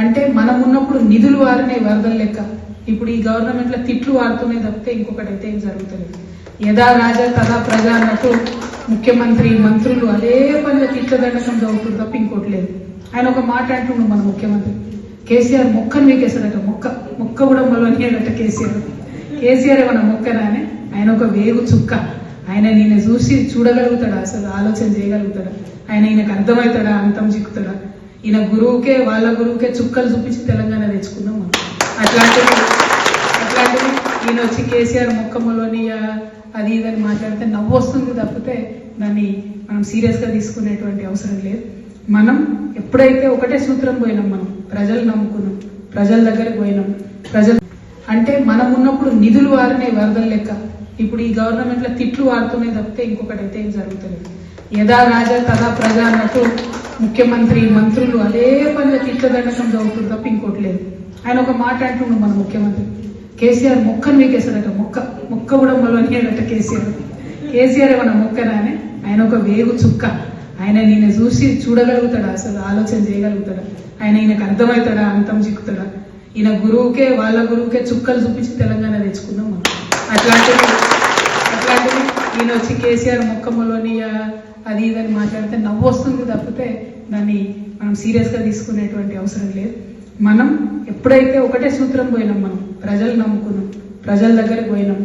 అంటే మనం ఉన్నప్పుడు నిధులు వారినే వరదలు లెక్క ఇప్పుడు ఈ గవర్నమెంట్ లో తిట్లు వాడుతూనే తప్పితే ఇంకొకటి అయితే ఏం జరుగుతలేదు. యథా రాజా తదా ప్రజ అన్నట్టు ముఖ్యమంత్రి మంత్రులు అదే పనిగా తిట్ల దండకం చదువుతుంది తప్ప ఇంకోటి లేదు. ఆయన ఒక మాట అంటుండు మన ముఖ్యమంత్రి, కేసీఆర్ మొక్కను వీకేశాడట, మొక్క కూడా మొలవనియాడట కేసీఆర్ ఏమన్నా మొక్కనానే, ఆయన ఒక వేగు చుక్క. ఆయన ఈయన చూసి చూడగలుగుతాడా, అసలు ఆలోచన చేయగలుగుతాడా, ఆయన ఈయనకు అర్థమవుతాడా, అంతం చిక్కుతాడా? ఈయన వాళ్ళ గురువుకే చుక్కలు చూపించి తెలంగాణ తెచ్చుకుందాం మనం. అట్లాంటివి ఈయన వచ్చి కేసీఆర్ మొక్కమ్మలోని అది ఇదని మాట్లాడితే నవ్వు వస్తుంది తప్పితే దాన్ని మనం సీరియస్ గా తీసుకునేటువంటి అవసరం లేదు. మనం ఎప్పుడైతే ఒకటే సూత్రం పోయినాం, మనం ప్రజలు నమ్ముకున్నాం, ప్రజల దగ్గరికి పోయినాం. అంటే మనం ఉన్నప్పుడు నిధులు వారినే వరదలు లెక్క ఇప్పుడు ఈ గవర్నమెంట్ లో తిట్లు వాడుతూనే తప్పితే ఇంకొకటి అయితే ఏం జరుగుతలేదు. యథా రాజా తదా ప్రజ అన్నట్టు ముఖ్యమంత్రి మంత్రులు అదే పనిగా తిట్ల దండకం చదువుతుంది తప్ప ఇంకోటి లేదు. ఆయన ఒక మాట అంటుండు మన ముఖ్యమంత్రి, కేసీఆర్ మొక్కను వీకేశాడట, మొక్క కూడా మొలవనియాడట కేసీఆర్ ఏమన్నా మొక్కనానే, ఆయన ఒక వేగు చుక్క. ఆయన ఈయన చూసి చూడగలుగుతాడా, అసలు ఆలోచన చేయగలుగుతాడా, ఆయన ఈయనకు అర్థమవుతాడా, అంతం చిక్కుతాడా? ఈయన వాళ్ళ గురువుకే చుక్కలు చూపించి తెలంగాణ తెచ్చుకుందాం మనం. అట్లాంటివి ఈయన వచ్చి కేసీఆర్ మొక్కమ్మలోని అది ఇదని మాట్లాడితే నవ్వు వస్తుంది తప్పితే దాన్ని మనం సీరియస్ గా తీసుకునేటువంటి అవసరం లేదు. మనం ఎప్పుడైతే ఒకటే సూత్రం పోయినాం, మనం ప్రజలు నమ్ముకున్నాం, ప్రజల దగ్గరికి పోయినాం,